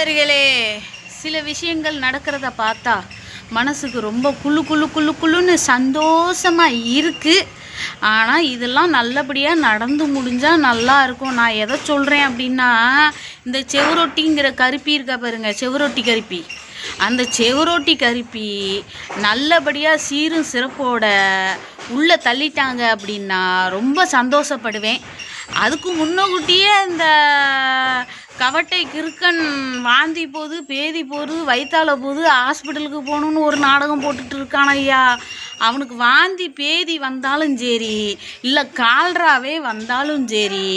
நண்பர்களே, சில விஷயங்கள் நடக்கிறத பார்த்தா மனசுக்கு ரொம்ப குளுன்னு சந்தோஷமாக இருக்குது. ஆனால் இதெல்லாம் நல்லபடியாக நடந்து முடிஞ்சால் நல்லா இருக்கும். நான் எதை சொல்கிறேன் அப்படின்னா, இந்த செவரொட்டிங்கிற கருப்பி இருக்கா பாருங்க, செவரொட்டி கருப்பி. அந்த செவரொட்டி கருப்பி நல்லபடியாக சீரும் சிறப்போட உள்ளே தள்ளிட்டாங்க அப்படின்னா ரொம்ப சந்தோஷப்படுவேன். அதுக்கு முன்னக்கூட்டியே இந்த கவட்டை கிறுக்கன் வாந்தி போகுது, பேதி போகுது, வயிற்றால போகுது, ஹாஸ்பிட்டலுக்கு போகணுன்னு ஒரு நாடகம் போட்டுட்டு இருக்கான் ஐயா. அவனுக்கு வாந்தி பேதி வந்தாலும் சரி, இல்லை கால்ராவே வந்தாலும் சரி,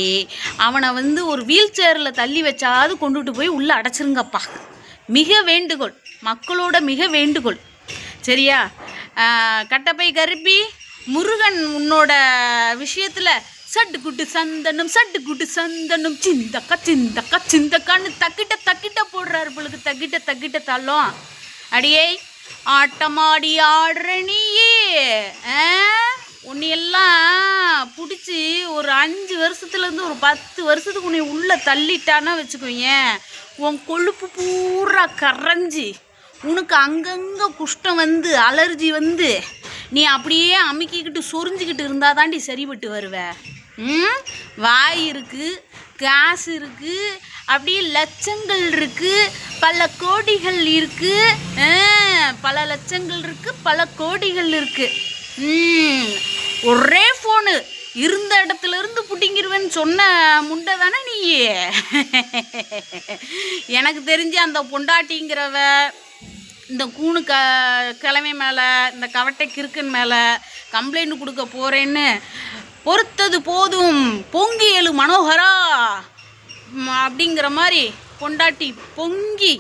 அவனை ஒரு வீல் சேரில் தள்ளி வச்சாவது கொண்டுட்டு போய் உள்ளே அடைச்சிருங்கப்பா. மிக வேண்டுகோள், மக்களோட மிக வேண்டுகோள். சரியா? கட்டப்பை கருப்பி, முருகன் உன்னோட விஷயத்தில் சட்டுக்குட்டு சந்தனம் சிந்தக்கான்னு தக்கிட்ட போடுறாரு பொழுது. தக்கிட்ட தள்ளும். அடியே ஆட்டமாடி ஆடுற நீயே, உன்னையெல்லாம் பிடிச்சி ஒரு 5 வருஷத்துலேருந்து ஒரு 10 வருஷத்துக்கு உன்னை உள்ளே தள்ளிட்டானா வச்சுக்கோங்க, உன் கொழுப்பு பூரா கரைஞ்சி உனக்கு அங்கங்கே குஷ்டம் அலர்ஜி நீ அப்படியே அமுக்கிக்கிட்டு சொரிஞ்சிக்கிட்டு இருந்தால் தாண்டி சரிபட்டு வருவ. வாய் இருக்குது, காசு இருக்குது, அப்படியே லட்சங்கள் இருக்குது, பல கோடிகள் இருக்குது, பல லட்சங்கள் இருக்குது, பல கோடிகள் இருக்குது. ஒரே ஃபோனு இருந்த இடத்துல இருந்து புட்டிங்கிருவேன்னு சொன்ன முண்டை தானே நீ. எனக்கு தெரிஞ்சு அந்த பொண்டாட்டிங்கிறவ இந்த கூணு கிழமை மேலே, இந்த கவட்டை கிறுக்கன் மேலே கம்ப்ளைண்ட் கொடுக்க போகிறேன்னு பொறுத்தது போதும், பொங்கி எழு மனோகரா அப்படிங்கிற மாதிரி பொண்டாட்டி பொங்கி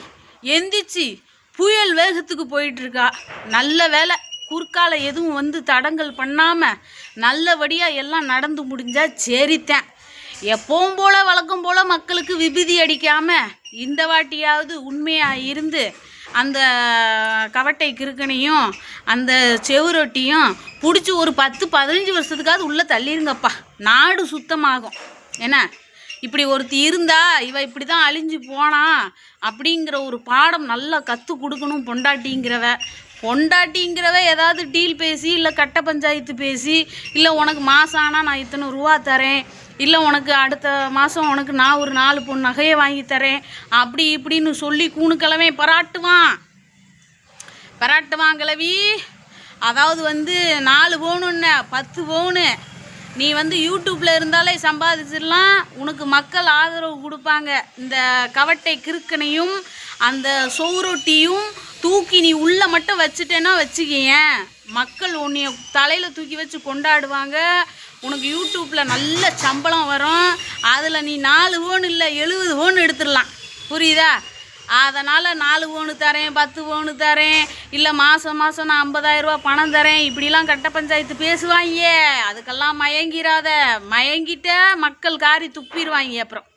எந்திரிச்சு புயல் வேகத்துக்கு போயிட்டுருக்கா. நல்ல வேலை குறுக்கால எதுவும் தடங்கல் பண்ணாமல் நல்லபடியாக எல்லாம் நடந்து முடிஞ்சா சரித்தேன். எப்பவும் போல் வழக்கம் போல் மக்களுக்கு விபூதி அடிக்காமல் இந்த வாட்டியாவது உண்மையாக இருந்து அந்த கவட்டை கிறுக்கனையும் அந்த செவரொட்டியும் பிடிச்சி ஒரு 10-15 வருஷத்துக்காவது உள்ளே தள்ளிருங்கப்பா. நாடு சுத்தமாகும். என்ன, இப்படி ஒருத்தி இருந்தா இவ இப்படி தான் அழிஞ்சு போனா அப்படிங்கிற ஒரு பாடம் நல்லா கற்றுக் கொடுக்கணும் பொண்டாட்டிங்கிறவ ஏதாவது டீல் பேசி, இல்லை கட்ட பஞ்சாயத்து பேசி, இல்லை உனக்கு மாதம் ஆனால் நான் இத்தனை ரூபா தரேன், இல்லை உனக்கு அடுத்த மாதம் உனக்கு நான் ஒரு 4 பொன் நகையை வாங்கி தரேன் அப்படி இப்படின்னு சொல்லி கூணுக்கிழமை பராட்டுவான் கிழவி. அதாவது 4 பவுனுன்னு 10 பவுனு நீ யூடியூப்பில் இருந்தாலே சம்பாதிச்சிடலாம். உனக்கு மக்கள் ஆதரவு கொடுப்பாங்க. இந்த கவட்டை கிறுக்கனையும் அந்த சோரொட்டியும் தூக்கி நீ உள்ளே மட்டும் வச்சுட்டேன்னா வச்சுக்கேன், மக்கள் உன்னைய தலையில் தூக்கி வச்சு கொண்டாடுவாங்க. உனக்கு யூடியூப்பில் நல்ல சம்பளம் வரும். அதில் நீ 4 பவுன் இல்லை 70 பவுன் எடுத்துடலாம். புரியுதா? அதனால் 4 பவுனு தரேன், 10 பவுனு தரேன், இல்லை மாதம் நான் 50,000 ரூபா பணம் தரேன் இப்படிலாம் கட்ட பஞ்சாயத்து பேசுவாங்க. அதுக்கெல்லாம் மயங்கிடாத. மயங்கிட்ட மக்கள் காரி துப்பிடுவாங்க. அப்புறம்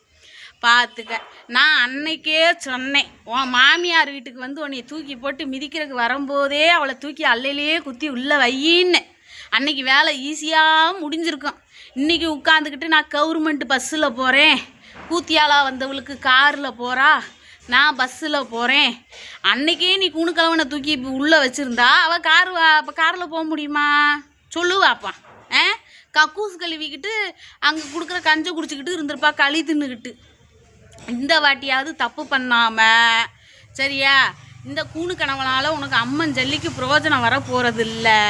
பார்த்துக்க. நான் அன்னைக்கே சொன்னேன், உன் மாமியார் வீட்டுக்கு உன்னை தூக்கி போட்டு மிதிக்கிறதுக்கு வரும்போதே அவளை தூக்கி அல்லையிலேயே குத்தி உள்ளே வையின்னு. அன்னைக்கு வேலை ஈஸியாக முடிஞ்சிருக்கும். இன்றைக்கி உட்காந்துக்கிட்டு நான் கவர்மெண்ட் பஸ்ஸில் போகிறேன், கூத்தியாலா வந்தவளுக்கு காரில் போகிறா, நான் பஸ்ஸில் போகிறேன். அன்னைக்கே நீ கூணுக்கிழவனை தூக்கி உள்ளே வச்சுருந்தா அவள் காரில் போக முடியுமா? சொல்லுவாப்பா. கக்கூஸ் கழுவிக்கிட்டு அங்கே கொடுக்குற கஞ்சை குடிச்சிக்கிட்டு இருந்திருப்பா, களி தின்னுக்கிட்டு. இந்த வாட்டியாவது தப்பு பண்ணாமல், சரியா? இந்த கூணுக்கிழவனால் உனக்கு அம்மன் ஜல்லிக்கு பிரயோஜனம் வர போகிறது இல்லை.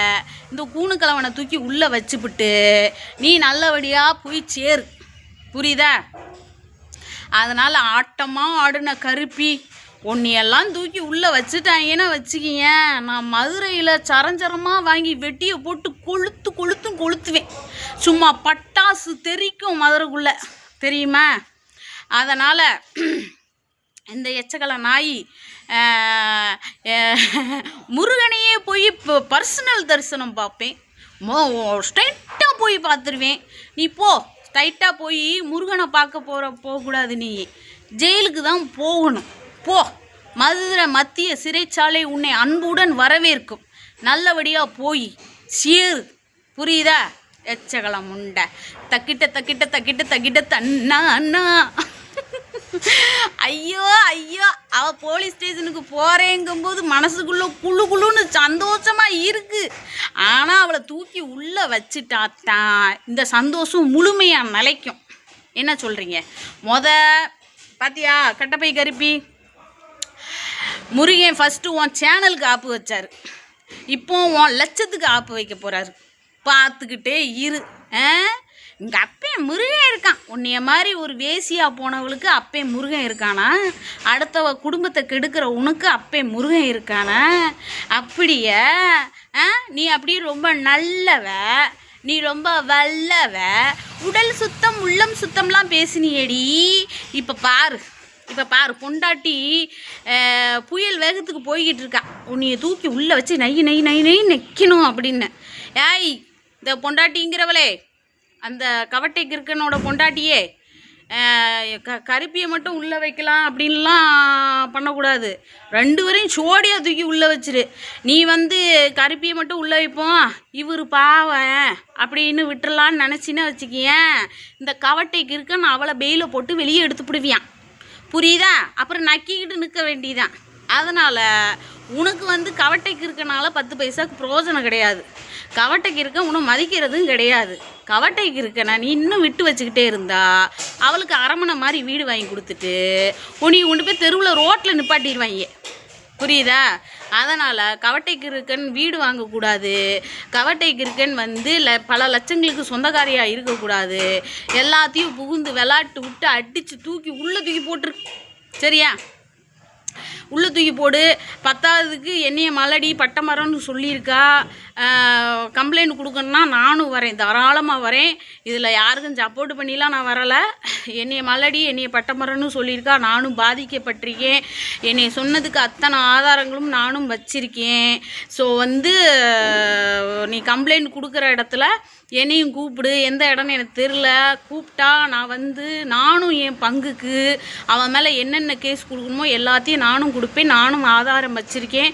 இந்த கூணுக்கிழவனை தூக்கி உள்ளே வச்சுப்பிட்டு நீ நல்லபடியாக போய் சேரு. புரியுதா? அதனால் ஆட்டமாக ஆடின கருப்பி, உன்னையெல்லாம் தூக்கி உள்ளே வச்சுட்டாங்கன்னா வச்சுக்கிங்க, நான் மதுரையில் சரஞ்சரமாக வாங்கி வெட்டியை போட்டு கொளுத்துவேன். சும்மா பட்டாசு தெரிக்கும் மதுரைக்குள்ளே, தெரியுமா? அதனால் இந்த எச்சக்கலை நாய் முருகனையே போய் பர்சனல் தரிசனம் பார்ப்பேன், ஸ்ட்ரைட்டாக போய் பார்த்துருவேன். நீ போ, ஸ்ட்ரைட்டாக போய் முருகனை பார்க்க போகக்கூடாது, நீ ஜெயிலுக்கு தான் போகணும். போ, மதுரை மத்திய சிறைச்சாலை உன்னை அன்புடன் வரவேற்கும். நல்லபடியாக போய் சேரு. புரியுதா? எச்சகலம் உண்டை தக்கிட்ட தன்னா அண்ணா ஐயோ ஐயோ, அவள் போலீஸ் ஸ்டேஷனுக்கு போகிறேங்கும்போது மனசுக்குள்ளே குழு குழுன்னு சந்தோஷமாக இருக்குது. ஆனால் அவளை தூக்கி உள்ளே வச்சுட்டாத்தான் இந்த சந்தோஷம் முழுமையாக நிலைக்கும். என்ன சொல்கிறீங்க? பாத்தியா கட்டப்பை கருப்பி, முருகன் ஃபஸ்ட்டு உன் சேனலுக்கு ஆப்பு வச்சார், இப்போ உன் லட்சத்துக்கு ஆப்பு வைக்க போகிறாரு. பார்த்துக்கிட்டே இரு. இங்கே அப்பேன் முருகன் இருக்கான். உன்னைய மாதிரி ஒரு வேசியாக போனவளுக்கு அப்பேன் முருகன் இருக்கானா? அடுத்தவ குடும்பத்தை கெடுக்கிற உனக்கு அப்பேன் முருகன் இருக்கானா? அப்படியே நீ அப்படியே ரொம்ப நல்லவ, நீ ரொம்ப வல்லவ, உடல் சுத்தம் உள்ளம் சுத்தம்லாம் பேசினியடி. இப்போ பாரு பொண்டாட்டி புயல் வேகத்துக்கு போய்கிட்டு இருக்கா. உன்னைய தூக்கி உள்ளே வச்சு நை நை நை நை நிற்கணும் அப்படின்னு. ஏய், இந்த பொண்டாட்டிங்கிறவளே, அந்த கவட்டை கிறுக்கனோட பொண்டாட்டியே, கருப்பியை மட்டும் உள்ளே வைக்கலாம் அப்படின்லாம் பண்ணக்கூடாது. 2 பேரையும் சோடியாக தூக்கி உள்ளே வச்சிரு. நீ கருப்பியை மட்டும் உள்ளே வைப்போம், இவர் பாவன் அப்படின்னு விட்டுறலான்னு நினச்சின்னா வச்சுக்கியேன், இந்த கவட்டை கிறுக்கன் அவளை பெயில போட்டு வெளியே எடுத்துப்பிடுவியான். புரியுதா? அப்புறம் நக்கிக்கிட்டு நிற்க வேண்டியதான். அதனால் உனக்கு கவட்டைக்கு இருக்கனால 10 பைசாவுக்கு பிரயோஜனம் கிடையாது. கவட்டைக்கு இருக்க உன்னை மதிக்கிறதும் கிடையாது. கவட்டைக்கு இருக்கனா நீ இன்னும் விட்டு வச்சுக்கிட்டே இருந்தா அவளுக்கு அரமனை மாதிரி வீடு வாங்கி கொடுத்துட்டு உன்னை கொண்டு போய் தெருவில் ரோட்டில் நிப்பாட்டிடுவாங்க. புரியுதா? அதனால் கவட்டைக்கு இருக்கன் வீடு வாங்கக்கூடாது. கவட்டைக்கு இருக்கன் பல லட்சங்களுக்கு சொந்தக்காரியாக இருக்கக்கூடாது. எல்லாத்தையும் புகுந்து விளாட்டு விட்டு அடித்து தூக்கி உள்ளே தூக்கி போட்டுரு. சரியா? உள்ளே தூக்கி போடு. 10வதுக்கு என்னைய மலடி பட்டமரம்னு சொல்லியிருக்கா. கம்ப்ளைண்ட் கொடுக்கணுன்னா நானும் வரேன், தாராளமாக வரேன். இதில் யாருக்கும் சப்போர்ட் பண்ணிலாம் நான் வரலை. என்னைய மலடி என்னைய பட்டமரம்னு சொல்லியிருக்கா. நானும் பாதிக்கப்பட்டிருக்கேன். என்னை சொன்னதுக்கு அத்தனை ஆதாரங்களும் நானும் வச்சிருக்கேன். ஸோ நீ கம்ப்ளைண்ட் கொடுக்குற இடத்துல என்னையும் கூப்பிடு. எந்த இடம்னு எனக்கு தெரில. கூப்பிட்டா நான் நானும் என் பங்குக்கு அவன் மேலே என்னென்ன கேஸ் கொடுக்கணுமோ எல்லாத்தையும் நானும் கொடுப்பேன். நானும் ஆதாரம் வச்சுருக்கேன்.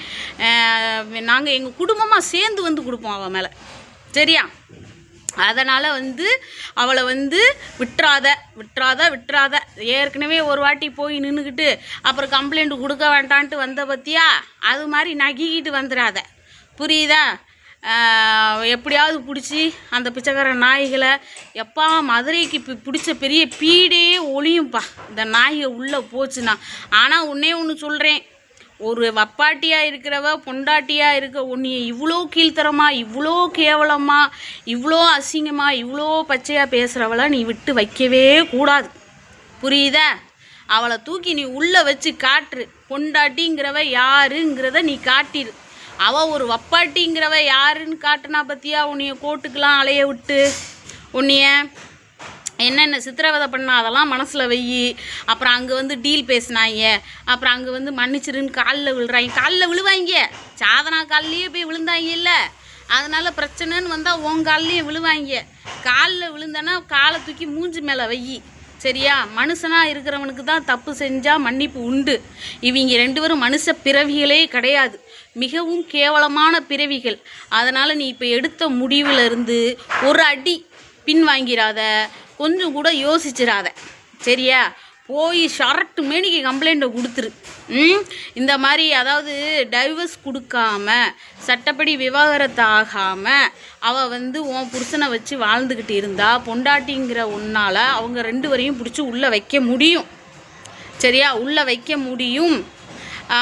நாங்கள் எங்கள் குடும்பமாக சேர்ந்து கொடுப்போம் அவன் மேலே. சரியா? அதனால் அவளை விட்டுறாத. ஏற்கனவே ஒரு வாட்டி போய் நின்றுக்கிட்டு அப்புறம் கம்ப்ளைண்ட் கொடுக்க வேண்டான்ட்டு வந்த பற்றியா, அது மாதிரி நகிக்கிட்டு வந்துடாத. புரியுதா? எப்படியாவது பிடிச்சி அந்த பிச்சைக்கார நாய்களை எப்பா மதுரைக்கு பிடிச்ச பெரிய பீடே ஒளியும்ப்பா இந்த நாய்க உள்ளே போச்சுன்னா. ஆனால் ஒன்று சொல்கிறேன், ஒரு வப்பாட்டியாக இருக்கிறவ பொண்டாட்டியாக இருக்க உன்னைய இவ்வளோ கீழ்த்தரமாக, இவ்வளோ கேவலமாக, இவ்வளோ அசிங்கமாக, இவ்வளோ பச்சையாக பேசுகிறவளை நீ விட்டு வைக்கவே கூடாது. புரியுதா? அவளை தூக்கி நீ உள்ளே வச்சு காட்டுரு. பொண்டாட்டிங்கிறவ யாருங்கிறத நீ காட்டிடு. அவள் ஒரு வப்பாட்டிங்கிறவ யாருன்னு காட்டுனா பற்றியா உன்னைய கோட்டுக்கெலாம் அலைய விட்டு உன்னைய என்னென்ன சித்திரவதை பண்ணா அதெல்லாம் மனசில் வெயி. அப்புறம் அங்கே டீல் பேசினாங்க. அப்புறம் அங்கே மன்னிச்சிருன்னு காலில் விழுவாங்க. சாதனா காலிலேயே போய் விழுந்தாங்க இல்லை. அதனால் பிரச்சனைன்னு வந்தால் உன் காலிலேயே விழுவாங்க. காலில் விழுந்தனா காலை தூக்கி மூஞ்சி மேலே வெயி. சரியா? மனுஷனாக இருக்கிறவனுக்கு தான் தப்பு செஞ்சால் மன்னிப்பு உண்டு. இவங்க 2 பேரும் மனுஷ பிறவிகளே கிடையாது, மிகவும் கேவலமான பிறவிகள். அதனால் நீ இப்போ எடுத்த முடிவிலிருந்து ஒரு அடி பின் வாங்கிறாத, கொஞ்சம் கூட யோசிச்சிடாத. சரியா? போய் ஷரட்டு மேனிக்கு கம்ப்ளைண்ட்டை கொடுத்துரு. இந்த மாதிரி அதாவது டைவர்ஸ் கொடுக்காம சட்டப்படி விவாகரத்து ஆகாமல் அவள் உன் புருஷனை வச்சு வாழ்ந்துக்கிட்டு இருந்தா பொண்டாட்டிங்கிற உன்னால் அவங்க 2 பேரையும் பிடிச்சி உள்ளே வைக்க முடியும். சரியா? உள்ளே வைக்க முடியும்.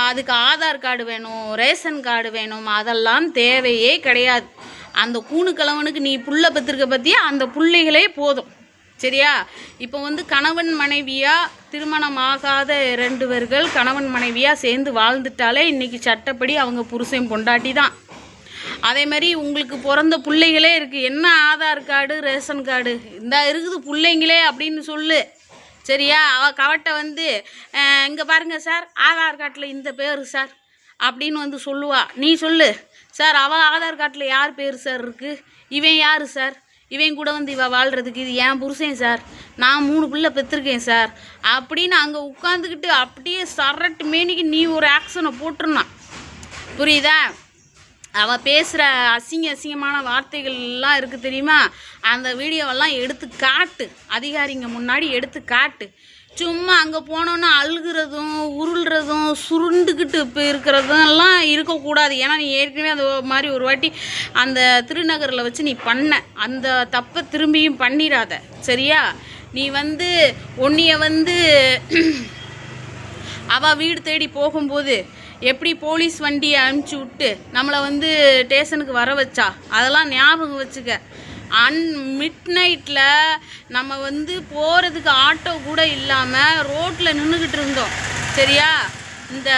அதுக்கு ஆதார் கார்டு வேணும், ரேஷன் கார்டு வேணும், அதெல்லாம் தேவையே கிடையாது. அந்த கூணுக்கிழவனுக்கு நீ புள்ள பெற்றிருக்க பற்றியா அந்த பிள்ளைகளே போதும். சரியா? இப்போ கணவன் மனைவியாக திருமணமாகாத 2 பேர்கள் கணவன் மனைவியாக சேர்ந்து வாழ்ந்துட்டாலே இன்றைக்கி சட்டப்படி அவங்க புருஷன் பொண்டாட்டி தான். அதே மாதிரி உங்களுக்கு பிறந்த பிள்ளைகளே இருக்குது. என்ன ஆதார் கார்டு ரேஷன் கார்டு இந்த இருக்குது பிள்ளைங்களே அப்படின்னு சொல்லு. சரியா? அவள் கவட்டை இங்கே பாருங்கள் சார், ஆதார் கார்டில் இந்த பேர் சார் அப்படின்னு சொல்லுவா. நீ சொல்லு சார், அவள் ஆதார் கார்டில் யார் பேர் சார் இருக்குது, இவன் யார் சார், இவன் கூட இவ வாழ்கிறதுக்கு இது என் புருஷன் சார், நான் 3 பிள்ளை பெற்றிருக்கேன் சார் அப்படின்னு அங்கே உட்காந்துக்கிட்டு அப்படியே சரட்டு மேனிக்கு நீ ஒரு ஆக்ஷனை போட்டுருந்தான். புரியுதா? அவள் பேசுகிற அசிங்கமான வார்த்தைகள்லாம் இருக்குது தெரியுமா? அந்த வீடியோவெல்லாம் எடுத்து காட்டு, அதிகாரிங்க முன்னாடி எடுத்து காட்டு. சும்மா அங்கே போனோன்னா அழுகிறதும் உருள்றதும் சுருண்டுக்கிட்டு இப்போ இருக்கிறதும் எல்லாம் இருக்கக்கூடாது. ஏன்னா நீ ஏற்கனவே அது மாதிரி ஒரு வாட்டி அந்த திருநகரில் வச்சு நீ பண்ண அந்த தப்பை திரும்பியும் பண்ணிடாத. சரியா? நீ வந்து உன்னைய வந்து அவள் வீடு தேடி போகும்போது எப்படி போலீஸ் வண்டியை அனுப்பிச்சி விட்டு நம்மளை வந்து ஸ்டேஷனுக்கு வர வச்சா, அதெல்லாம் ஞாபகம் வச்சுக்க. மிட் நைட்டில் நம்ம வந்து போகிறதுக்கு ஆட்டோ கூட இல்லாமல் ரோட்டில் நின்றுக்கிட்டு இருந்தோம். சரியா? இந்த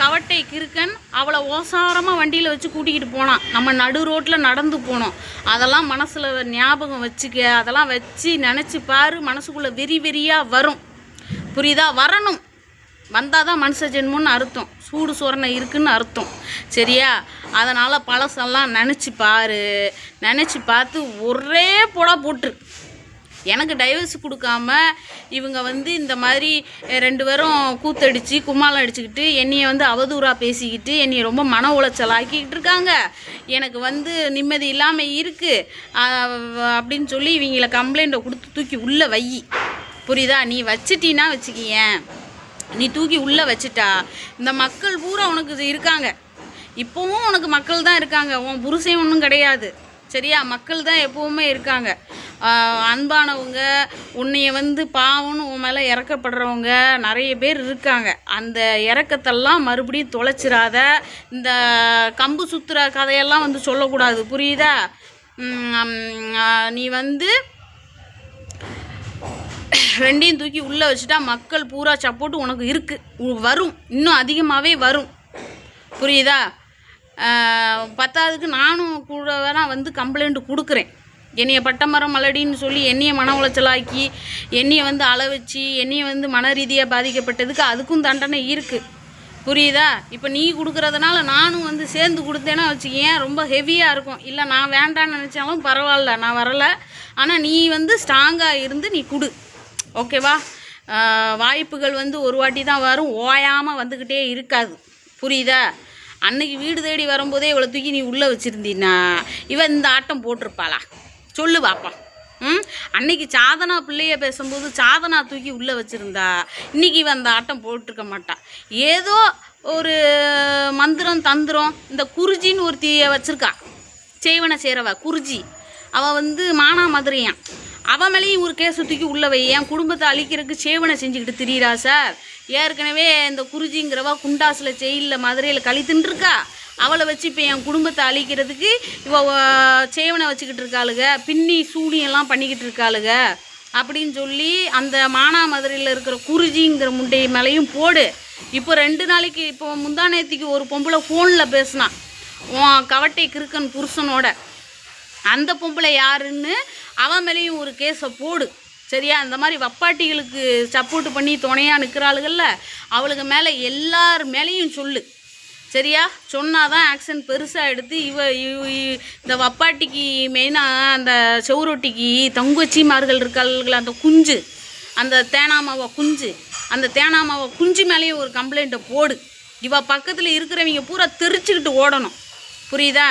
கவட்டை கிறுக்கன் அவளை ஓசாரமாக வண்டியில் வச்சு கூட்டிக்கிட்டு போனான். நம்ம நடு ரோட்டில் நடந்து போனோம். அதெல்லாம் மனசில் ஞாபகம் வச்சுக்க. அதெல்லாம் வச்சு நினச்சி பாரு, மனசுக்குள்ளே வெறியாக வரும். புரியுதா? வரணும். வந்தால் தான் மனுஷ ஜென்மம்னு அர்த்தம், சூடு சொரணை இருக்குன்னு அர்த்தம். சரியா? அதனால் பழசெல்லாம் நினச்சி பாரு. நினச்சி பார்த்து ஒரே போடா போட்டு எனக்கு டைவர்ஸ் கொடுக்காம இவங்க வந்து இந்த மாதிரி 2 பேரும் கூத்தடிச்சு கும்மாளம் அடிச்சுக்கிட்டு என்னையை வந்து அவதூறாக பேசிக்கிட்டு என்னையை ரொம்ப மன உளைச்சல் ஆக்கிக்கிட்டு இருக்காங்க. எனக்கு வந்து நிம்மதி இல்லாமல் இருக்குது அப்படின்னு சொல்லி இவங்கள கம்ப்ளைண்ட்டை கொடுத்து தூக்கி உள்ளே வை. புரியுதா? நீ வச்சிட்டின்னா வச்சுக்கியேன், நீ தூக்கி உள்ளே வச்சுட்டா இந்த மக்கள் பூரா உனக்கு இருக்காங்க. இப்போவும் உனக்கு மக்கள் தான் இருக்காங்க, உன் புருஷன் ஒன்றும் கிடையாது. சரியா? மக்கள் தான் எப்போவுமே இருக்காங்க. அன்பானவங்க, உன்னைய வந்து பாவம்னு உன் மேலே இறக்கப்படுறவங்க நிறைய பேர் இருக்காங்க. அந்த இறக்கத்தெல்லாம் மறுபடியும் தொலைச்சிடாத. இந்த கம்பு சுற்றுற கதையெல்லாம் வந்து சொல்லக்கூடாது. புரியுதா? நீ வந்து ரெண்டையும் தூக்கி உள்ளே வச்சுட்டா மக்கள் பூரா சப்போர்ட்டு உனக்கு இருக்குது, வரும், இன்னும் அதிகமாகவே வரும். புரியுதா? 10ஆவதுக்கு நானும் கூட வேணா வந்து கம்ப்ளைண்ட் கொடுக்குறேன். என்னைய பட்டமரம் மலடின்னு சொல்லி என்னைய மன உளைச்சலாக்கி என்னைய வந்து அளவச்சு என்னைய வந்து மன ரீதியாக பாதிக்கப்பட்டதுக்கு அதுக்கும் தண்டனை இருக்குது. புரியுதா? இப்போ நீ கொடுக்குறதுனால நானும் வந்து சேர்ந்து கொடுத்தேன்னா வச்சுக்கேன், ரொம்ப ஹெவியாக இருக்கும். இல்லை நான் வேண்டான்னு நினச்சாலும் பரவாயில்ல, நான் வரலை, ஆனால் நீ வந்து ஸ்ட்ராங்காக இருந்து நீ கொடு. ஓகேவா? வாய்ப்புகள் வந்து ஒரு வாட்டி தான் வரும், ஓயாமல் வந்துக்கிட்டே இருக்காது. புரியுதா? அன்னைக்கு வீடு தேடி வரும்போதே இவளை தூக்கி நீ உள்ளே வச்சுருந்தீன்னா இவன் இந்த ஆட்டம் போட்டிருப்பாளா? சொல்லு பாப்பா. அன்னைக்கு சாதனா பிள்ளைய பேசும்போது சாதனா தூக்கி உள்ளே வச்சுருந்தா இன்றைக்கி இவன் அந்த ஆட்டம் போட்டிருக்க மாட்டான். ஏதோ ஒரு மந்திரம் தந்திரம், இந்த குருஜின்னு ஒருத்தியை வச்சுருக்கா, செய்வனை சேரவா குருஜி, அவள் வந்து மானா மதுரையான், அவன் மேலேயும் ஒரு கேஸை தூக்கி உள்ளே வை. என் குடும்பத்தை அழிக்கிறதுக்கு சேவனை செஞ்சுக்கிட்டு திரியிறா சார். ஏற்கனவே இந்த குருஜிங்கிறவா குண்டாஸில் ஜெயிலில் மதுரையில் கழித்துன்ட்ருக்கா. அவளை வச்சு இப்போ என் குடும்பத்தை அழிக்கிறதுக்கு இவ சேவனை வச்சுக்கிட்டு இருக்காளுங்க, பின்னி சூனியெல்லாம் பண்ணிக்கிட்டு இருக்காளுங்க அப்படின்னு சொல்லி அந்த மானாமதுரையில் இருக்கிற குருஜிங்கிற முண்டை மேலேயும் போடு. இப்போ 2 நாளைக்கு இப்போ முந்தானேத்திக்கு ஒரு பொம்பளை ஃபோனில் பேசினான் உன் கவட்டை கிறுக்கன் புருஷனோட. அந்த பொம்பளை யாருன்னு அவன் மேலேயும் ஒரு கேஸை போடு. சரியா? அந்த மாதிரி வப்பாட்டிகளுக்கு சப்போர்ட் பண்ணி துணையாக நிற்கிறாளுகள்ல, அவளுக்கு மேலே எல்லார் மேலேயும் சொல்லு. சரியா? சொன்னாதான் ஆக்ஷன் பெருசாக எடுத்து இந்த வப்பாட்டிக்கு மெயினாக அந்த செவுரொட்டிக்கு தங்கச்சிமார்கள் இருக்காள்கள், அந்த குஞ்சு, அந்த தேனாமாவை குஞ்சு, அந்த தேனாமாவை குஞ்சு மேலேயும் ஒரு கம்ப்ளைண்ட்டை போடு. இவ பக்கத்தில் இருக்கிறவங்க பூரா தெரிச்சுக்கிட்டு ஓடணும். புரியுதா?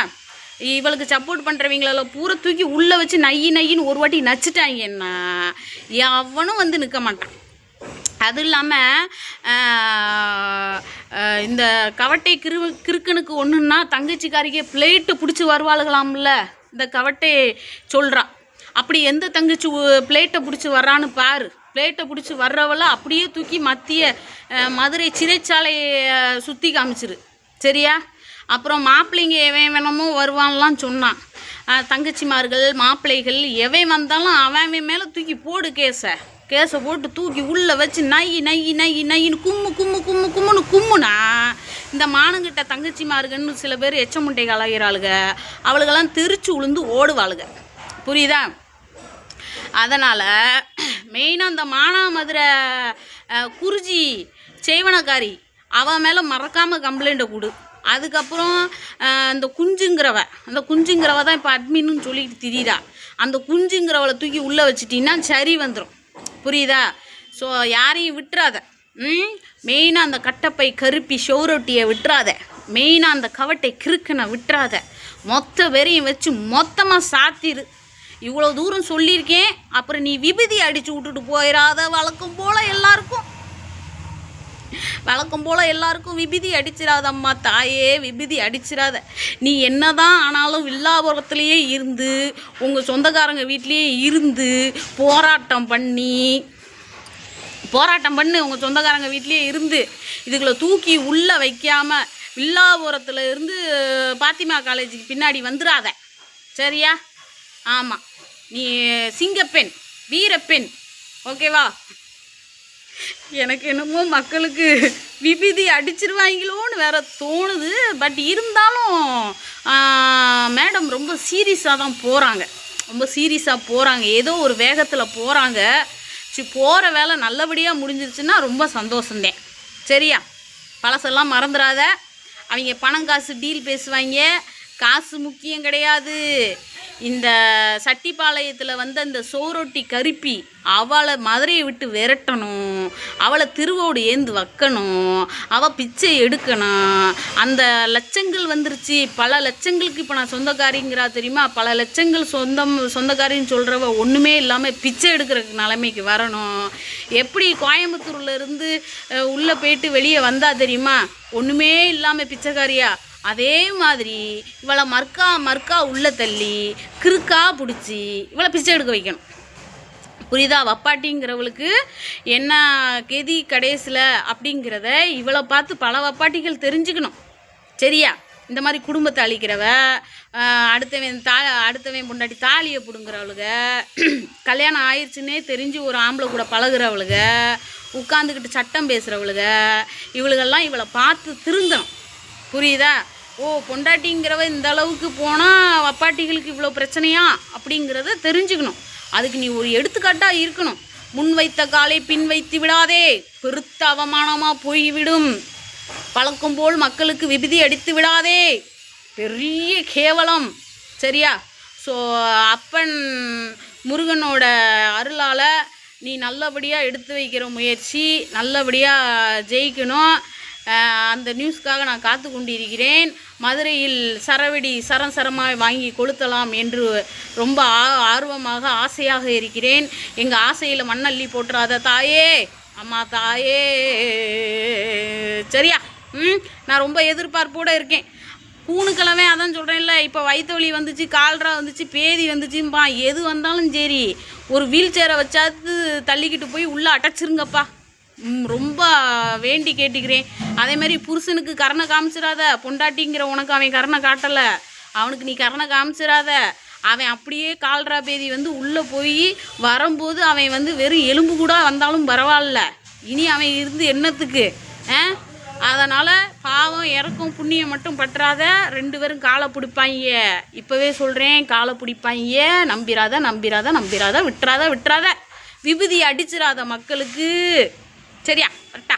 இவளுக்கு சப்போர்ட் பண்ணுறவங்கள பூரா தூக்கி உள்ளே வச்சு நையின்னு ஒரு வாட்டி நச்சுட்டாங்கன்னா எவனும் வந்து நிற்க மாட்டான். அது இல்லாமல் இந்த கவட்டை கிறுக்கனுக்கு ஒன்றுன்னா தங்கச்சிக்காரிக்கே பிளேட்டு பிடிச்சி வருவாளுகளாம்ல, இந்த கவட்டை சொல்கிறா. அப்படி எந்த தங்கச்சி பிளேட்டை பிடிச்சி வர்றான்னு பாரு. பிளேட்டை பிடிச்சி வர்றவளை அப்படியே தூக்கி மத்திய மதுரை சிறைச்சாலையை சுற்றி காமிச்சிரு. சரியா? அப்புறம் மாப்பிள்ளைங்க எவன் வேணுமோ வருவான்லாம் சொன்னான். தங்கச்சிமார்கள் மாப்பிள்ளைகள் எவன் வந்தாலும் அவன் மேலே தூக்கி போடு கேஸை போட்டு தூக்கி உள்ளே வச்சு நையின்னு கும்முன்னு கும்முனா இந்த மானங்கிட்ட தங்கச்சிமார்கள்னு சில பேர் எச்சமுண்டை கலாகிறாளுங்க, அவளுக்கெல்லாம் தெரிச்சு உளுந்து ஓடுவாளுங்க. புரியுதா? அதனால் மெயினாக அந்த மானாமதுரை குருஜி செய்வனக்காரி அவன் மேலே மறக்காமல் கம்ப்ளைண்ட்டை கொடு. அதுக்கப்புறம் அந்த குஞ்சுங்கிறவ தான் இப்போ அட்மின்னு சொல்லிட்டு திரியிறா. அந்த குஞ்சுங்கிறவளை தூக்கி உள்ளே வச்சிட்டின்னா சரி வந்துடும். புரியுதா? ஸோ யாரையும் விட்டுறாத. மெயினாக அந்த கட்டப்பை கருப்பி ஷோரொட்டியை விட்டுறாத. மெயினாக அந்த கவட்டை கிறுக்கனை விட்டுறாத. மொத்த வெறியும் வச்சு மொத்தமாக சாத்திரு. இவ்வளோ தூரம் சொல்லியிருக்கேன். அப்புறம் நீ விபூதி அடித்து விட்டுட்டு போயிடாத. வழக்கம் போல் எல்லாருக்கும் விபூதி அடிச்சிடாதம்மா தாயே, விபூதி அடிச்சிடாத. நீ என்னதான் ஆனாலும் வில்லாபுரத்துலேயே இருந்து உங்கள் சொந்தக்காரங்க வீட்லேயே இருந்து போராட்டம் பண்ணு. உங்கள் சொந்தக்காரங்க வீட்லேயே இருந்து இதுகளை தூக்கி உள்ளே வைக்காமல் வில்லாபுரத்தில் இருந்து பாத்திமா காலேஜுக்கு பின்னாடி வந்துடாத, சரியா? ஆமாம், நீ சிங்கப்பெண், வீரப்பெண், ஓகேவா? எனக்கு என்னமோ மக்களுக்கு விபூதி அடிச்சிருவாங்களோன்னு வேற தோணுது. பட் இருந்தாலும் மேடம் ரொம்ப சீரியஸாக தான் போகிறாங்க. ஏதோ ஒரு வேகத்தில் போகிறாங்க. போகிற வேலை நல்லபடியாக முடிஞ்சிருச்சுன்னா ரொம்ப சந்தோஷந்தேன், சரியா? பழசெல்லாம் மறந்துடாத. அவங்க பணம் காசு டீல் பேசுவாங்க. காசு முக்கியம் கிடையாது. இந்த சட்டிப்பாளையத்தில் வந்து அந்த சோரொட்டி கருப்பி அவளை மதுரையை விட்டு விரட்டணும். அவளை திருவோடு ஏந்து வைக்கணும். அவள் பிச்சை எடுக்கணும். அந்த லட்சங்கள் வந்துருச்சு. பல லட்சங்களுக்கு இப்போ நான் சொந்தக்காரிங்கிறா தெரியுமா? பல லட்சங்கள் சொந்தக்காரின்னு சொல்கிறவ ஒன்றுமே இல்லாமல் பிச்சை எடுக்கிற நிலைமைக்கு வரணும். எப்படி கோயம்புத்தூரில் இருந்து உள்ளே போயிட்டு வெளியே வந்தா தெரியுமா? ஒன்றுமே இல்லாமல் பிச்சைக்காரியா. அதே மாதிரி இவளை மர்க்கா உள்ள தள்ளி கிறுக்கா பிடிச்சி இவளை பிச்சை எடுக்க வைக்கணும். புரியுதா? வப்பாட்டிங்கிறவளுக்கு என்ன கெதி கடைசியில் அப்படிங்கிறத இவளை பார்த்து பல வப்பாட்டிகள் தெரிஞ்சுக்கணும், சரியா? இந்த மாதிரி குடும்பத்தை அழிக்கிறவ, அடுத்தவன் பொண்டாட்டி தாலியை பிடுங்குறவளுக, கல்யாணம் ஆயிடுச்சுன்னே தெரிஞ்சு ஒரு ஆம்பளை கூட பழகுறவளுக, உட்காந்துக்கிட்டு சட்டம் பேசுகிறவளுக, இவளுகெல்லாம் இவளை பார்த்து திருந்தணும், புரியுதா? ஓ, பொண்டாட்டிங்கிறவ இந்த அளவுக்கு போனால் வப்பாட்டிகளுக்கு இவ்வளோ பிரச்சனையா அப்படிங்கிறத தெரிஞ்சுக்கணும். அதுக்கு நீ ஒரு எடுத்துக்காட்டாக இருக்கணும். முன் வைத்த காலை பின் வைத்து விடாதே, பெருத்த அவமானமாக போய்விடும். பழக்கம் போல் மக்களுக்கு விபூதி அடித்து விடாதே, பெரிய கேவலம், சரியா? ஸோ அப்பன் முருகனோட அருளால் நீ நல்லபடியாக எடுத்து வைக்கிற முயற்சி நல்லபடியாக ஜெயிக்கணும். அந்த நியூஸ்க்காக நான் காத்து கொண்டிருக்கிறேன். மதுரையில் சரவெடி சரமாக வாங்கி கொளுத்தலாம் என்று ரொம்ப ஆர்வமாக ஆசையாக இருக்கிறேன். எங்கள் ஆசையில் மண்ணள்ளி போட்டுறாத தாயே, அம்மா தாயே, சரியா? நான் ரொம்ப எதிர்பார்ப்போடு இருக்கேன். பூணுக்கிழமை அதான் சொல்கிறேன்ல, இப்போ வயிற்று வலி வந்துச்சு, கால்ரா வந்துச்சு, பேதி வந்துச்சுப்பா, எது வந்தாலும் சரி ஒரு வீல் சேரை வச்சாது தள்ளிக்கிட்டு போய் உள்ளே அடைச்சிருங்கப்பா, ரொம்ப வேண்டி கேட்டுக்கிறேன். அதே மாதிரி புருஷனுக்கு கருணை காமிச்சிடாத. பொண்டாட்டிங்கிற உனக்கு அவன் கருணை காட்டலை, அவனுக்கு நீ கருணை காமிச்சிடாத. அவன் அப்படியே கால்ரா பேதி வந்து உள்ளே போய் வரும்போது அவன் வந்து வெறும் எலும்பு கூட வந்தாலும் பரவாயில்ல. இனி அவன் இருந்து என்னத்துக்கு? அதனால் பாவம் இறக்கும் புண்ணியம் மட்டும் பற்றாத. 2 பேரும் காலை பிடிப்பாங்க. இப்போவே சொல்கிறேன், காலை பிடிப்பாங்க. நம்பிராத, விட்டுறாத. விபூதி அடிச்சிடாத மக்களுக்கு, சரியா? கரெக்டா?